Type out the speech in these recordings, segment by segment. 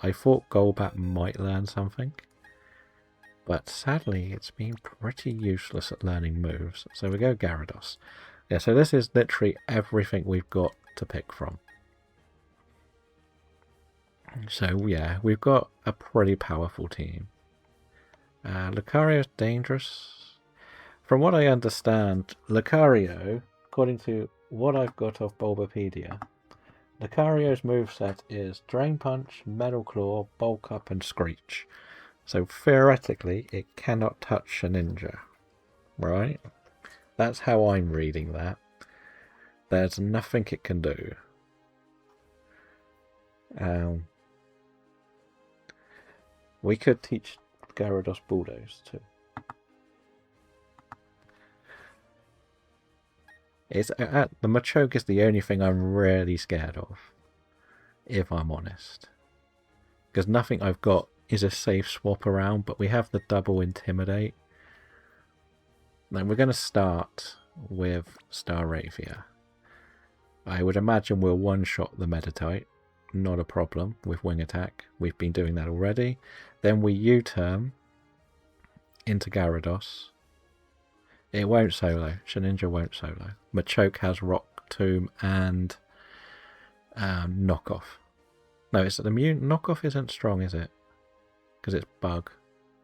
learn. I thought Golbat might learn something, but sadly it's been pretty useless at learning moves. So we go Gyarados. Yeah, so this is literally everything we've got to pick from. So yeah, we've got a pretty powerful team. Lucario's dangerous. From what I understand, Lucario, according to what I've got off Bulbapedia, Lucario's moveset is Drain Punch, Metal Claw, Bulk Up, and Screech. So theoretically, it cannot touch a ninja, right? That's how I'm reading that. There's nothing it can do. We could teach Gyarados Bulldoze too. The Machoke is the only thing I'm really scared of, if I'm honest. Because nothing I've got is a safe swap around, but we have the double Intimidate. Now we're going to start with Staravia. I would imagine we'll one-shot the Meditite. Not a problem with Wing Attack. We've been doing that already. Then we U-turn into Gyarados. It won't solo. Shedinja won't solo. Machoke has Rock Tomb and Knockoff. No, it's immune. Knockoff isn't strong, is it? Because it's Bug.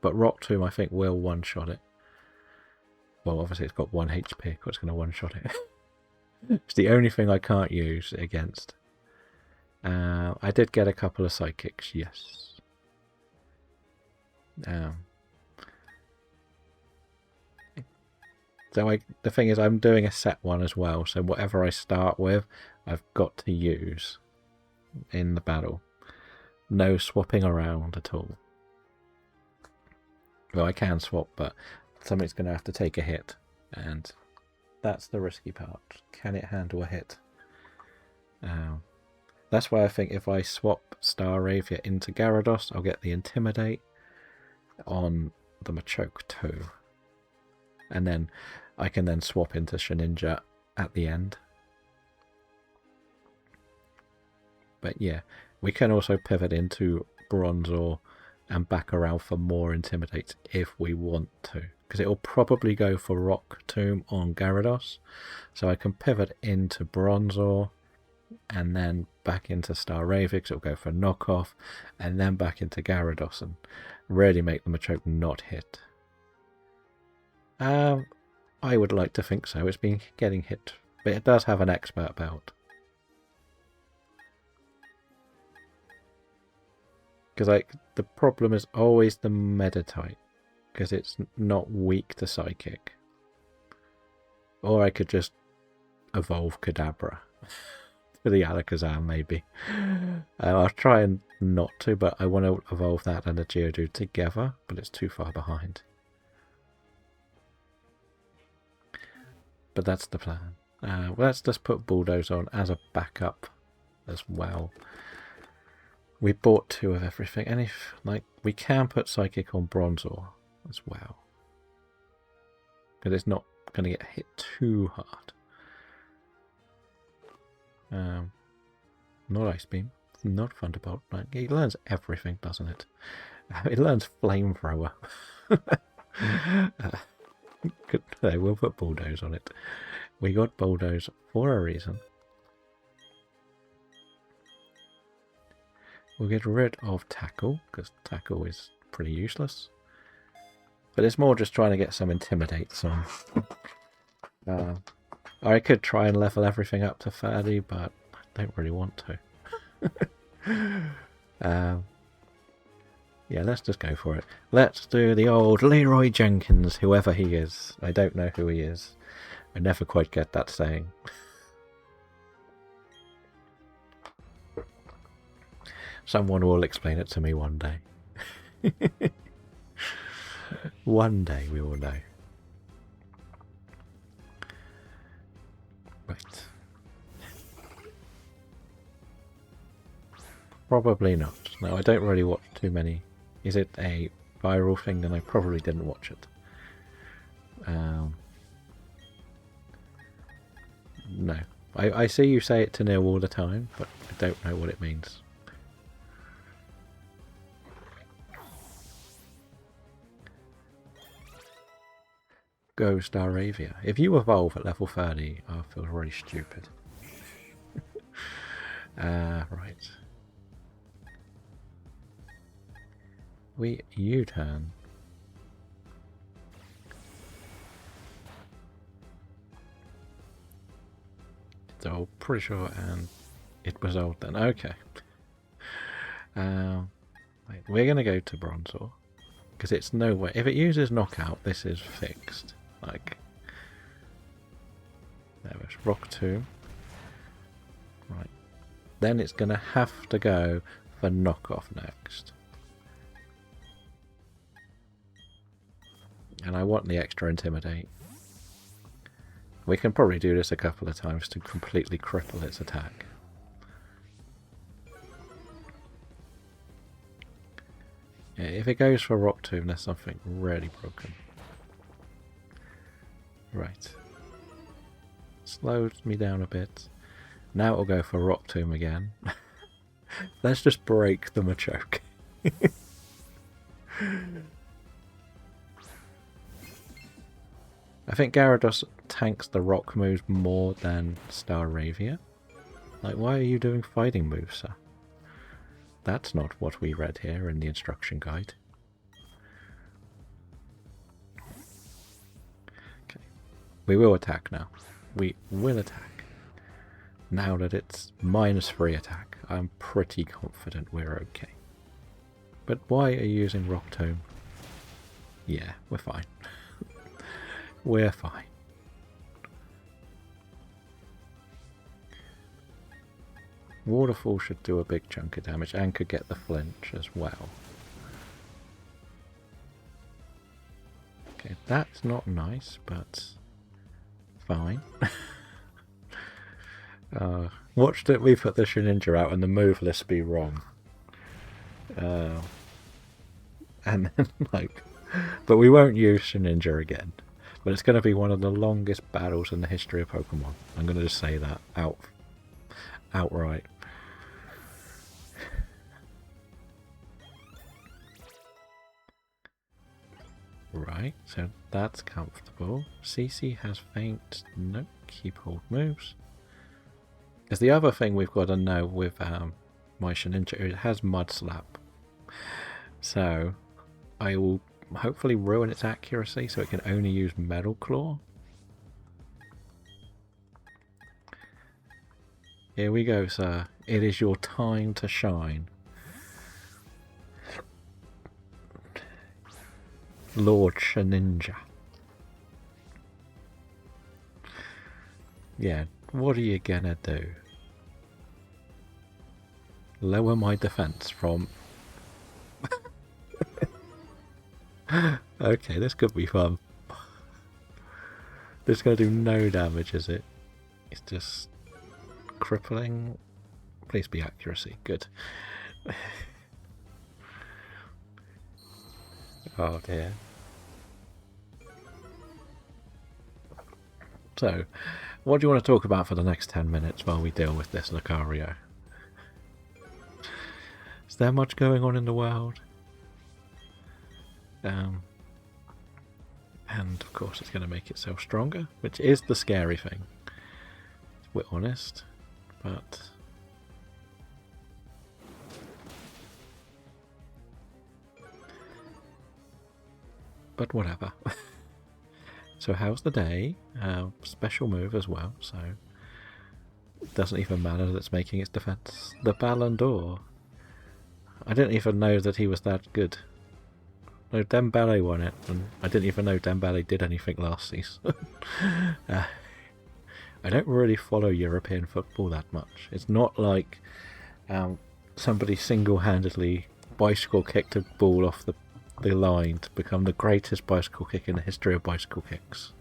But Rock Tomb, I think, will one-shot it. Well, obviously it's got 1 HP, but it's going to one-shot it. It's the only thing I can't use against. I did get a couple of Psychics, yes. So the thing is, I'm doing a set one as well, so whatever I start with, I've got to use in the battle. No swapping around at all. Well, I can swap, but something's going to have to take a hit, and that's the risky part. Can it handle a hit? That's why I think if I swap Staravia into Gyarados, I'll get the Intimidate on the Machoke too. And then I can then swap into Shedinja at the end. But yeah, we can also pivot into Bronzor and back around for more Intimidates if we want to. Because it will probably go for Rock Tomb on Gyarados. So I can pivot into Bronzor and then back into Staravia because it'll go for Knockoff, and then back into Gyarados and really make the Machoke not hit. I would like to think so. It's been getting hit, but it does have an expert belt. Because the problem is always the Meditite, because it's not weak to Psychic. Or I could just evolve Kadabra. For the Alakazam, maybe. I'll try and not to, but I want to evolve that and the Geodude together, but it's too far behind. But that's the plan. Let's just put Bulldoze on as a backup as well. We bought 2 of everything, and if we can put Psychic on Bronzor as well, because it's not going to get hit too hard. Not Ice Beam, not Thunderbolt. It learns everything, doesn't it? It learns Flamethrower. We'll put Bulldoze on it. We got Bulldoze for a reason. We'll get rid of Tackle, because Tackle is pretty useless. But it's more just trying to get some Intimidates on. I could try and level everything up to 30, but I don't really want to. Yeah, let's just go for it. Let's do the old Leroy Jenkins, whoever he is. I don't know who he is. I never quite get that saying. Someone will explain it to me one day. One day we will know. Right. Probably not. No, I don't really watch too many. Is it a viral thing? Then I probably didn't watch it. No. I see you say it to Neil all the time, but I don't know what it means. go Staravia. If you evolve at level 30, I feel really stupid. Right. We U-turn. So pretty sure, and it was old then. Okay. Wait, we're gonna go to Bronzor because it's no way. If it uses knockout, this is fixed. Like, there was Rock Tomb. Right. Then it's gonna have to go for knockoff next. And I want the extra Intimidate. We can probably do this a couple of times to completely cripple its attack. Yeah, if it goes for Rock Tomb, there's something really broken. Right. Slowed me down a bit. Now it'll go for Rock Tomb again. Let's just break the Machoke. I think Gyarados tanks the rock moves more than Staravia. Like, why are you doing fighting moves, sir? That's not what we read here in the instruction guide. Okay. We will attack now. We will attack. Now that it's -3 attack, I'm pretty confident we're okay. But why are you using Rock Tomb? Yeah, we're fine. We're fine. Waterfall should do a big chunk of damage and could get the flinch as well. Okay, that's not nice, but fine. Watch that we put the Shedinja out and the move list be wrong. And then, like... But we won't use Shedinja again. But it's going to be one of the longest battles in the history of Pokemon. I'm going to just say that outright. Right, so that's comfortable. CC has Faint. Nope, keep hold moves. Because the other thing we've got to know with my Shedinja, it has Mud Slap. So I will hopefully ruin its accuracy so it can only use Metal Claw. Here we go, sir. It is your time to shine. Lord Shedinja. Yeah, what are you gonna do? Lower my defense from... Okay, this could be fun. This is going to do no damage, is it? It's just crippling. Please be accuracy. Good. Oh dear. So, what do you want to talk about for the next 10 minutes while we deal with this Lucario? Is there much going on in the world? And of course it's going to make itself stronger, which is the scary thing, if we're honest, but whatever. So how's the day? Special move as well, so it doesn't even matter that it's making its defense. The Ballon d'Or. I didn't even know that he was that good. No, Dembele won it, and I didn't even know Dembele did anything last season. I don't really follow European football that much. It's not like somebody single-handedly bicycle kicked a ball off the line to become the greatest bicycle kick in the history of bicycle kicks.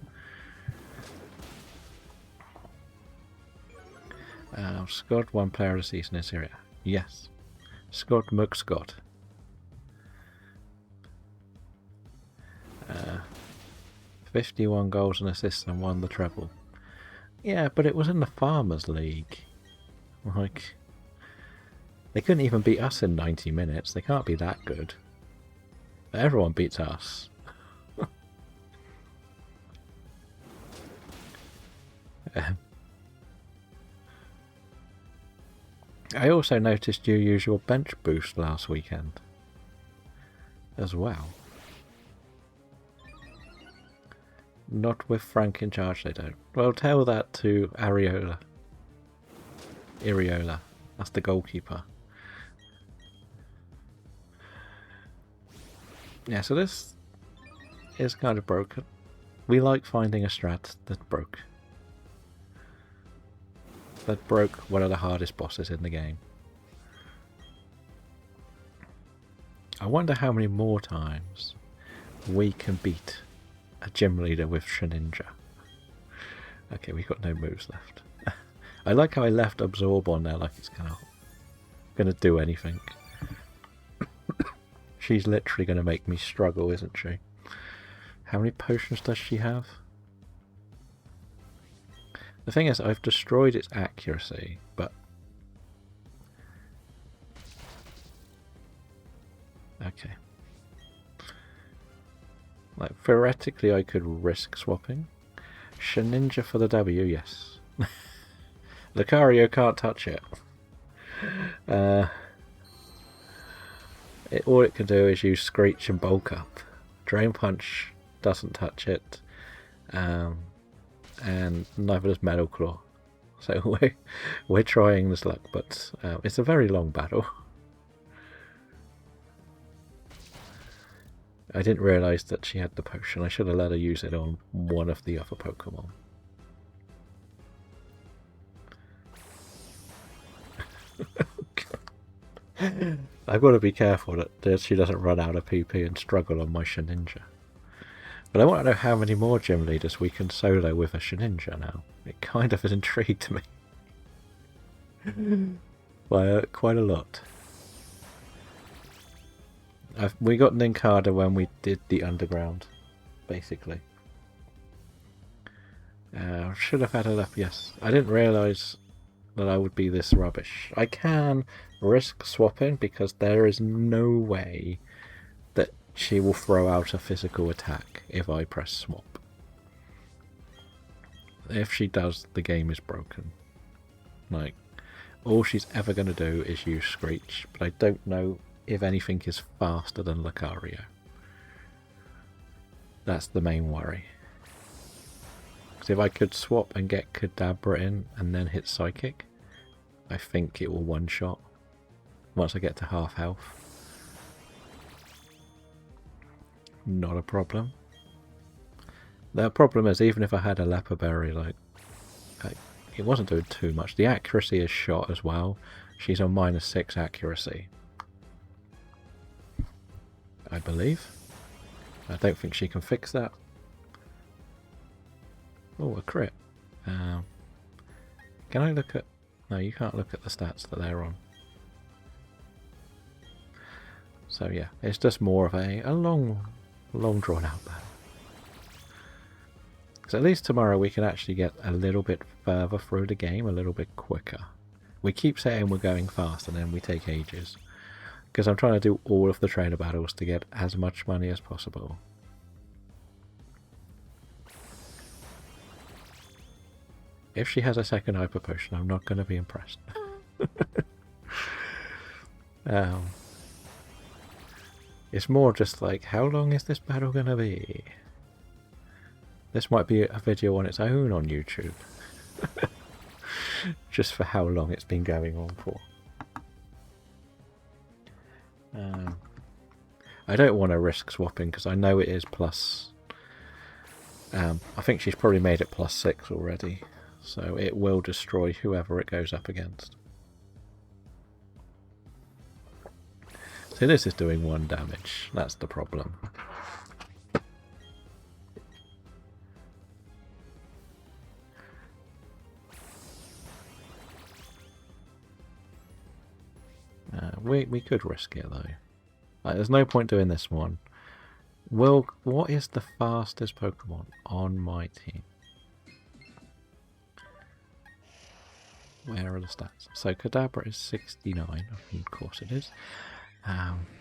Scott won player of the season in Syria. Yes. Scott McScott. 51 goals and assists and won the treble. Yeah, but it was in the Farmers League. Like, they couldn't even beat us in 90 minutes. They can't be that good. Everyone beats us. I also noticed you use your bench boost last weekend as well. Not with Frank in charge, they don't. Well, tell that to Ariola. That's the goalkeeper. Yeah, so this is kind of broken. We like finding a strat that broke. That broke one of the hardest bosses in the game. I wonder how many more times we can beat a gym leader with Shedinja. Okay, we've got no moves left. I like how I left Absorb on there like it's gonna do anything. She's literally gonna make me struggle, isn't she? How many potions does she have? The thing is, I've destroyed its accuracy, but... Okay. Like, theoretically I could risk swapping. Shedinja for the W, yes. Lucario can't touch it. All it can do is use Screech and Bulk Up. Drain Punch doesn't touch it. And neither does Metal Claw. So we're trying this luck, but it's a very long battle. I didn't realise that she had the potion. I should have let her use it on one of the other Pokemon. I've got to be careful that she doesn't run out of PP and struggle on my Shedinja. But I want to know how many more gym leaders we can solo with a Shedinja now. It kind of has intrigued me. By quite a lot. We got Ninkada when we did the underground, basically. Should have had it up, yes. I didn't realise that I would be this rubbish. I can risk swapping because there is no way that she will throw out a physical attack if I press swap. If she does, the game is broken. Like, all she's ever going to do is use Screech, but I don't know if anything is faster than Lucario. That's the main worry. Because if I could swap and get Kadabra in and then hit Psychic, I think it will one-shot once I get to half health. Not a problem. The problem is, even if I had a Leper Berry, like, it wasn't doing too much. The accuracy is shot as well. She's on -6 accuracy, I believe. I don't think she can fix that. Oh, a crit. Can I look at... No, you can't look at the stats that they're on. So yeah, it's just more of a long drawn out battle. So at least tomorrow we can actually get a little bit further through the game, a little bit quicker. We keep saying we're going fast and then we take ages. Because I'm trying to do all of the trainer battles to get as much money as possible. If she has a second Hyper Potion, I'm not going to be impressed. It's more just like, how long is this battle going to be? This might be a video on its own on YouTube. Just for how long it's been going on for. I don't want to risk swapping because I know it is plus... I think she's probably made it +6 already. So it will destroy whoever it goes up against. So this is doing 1 damage. That's the problem. We could risk it though. Like, there's no point doing this one. What is the fastest Pokemon on my team? Where are the stats? So Kadabra is 69. Of course it is.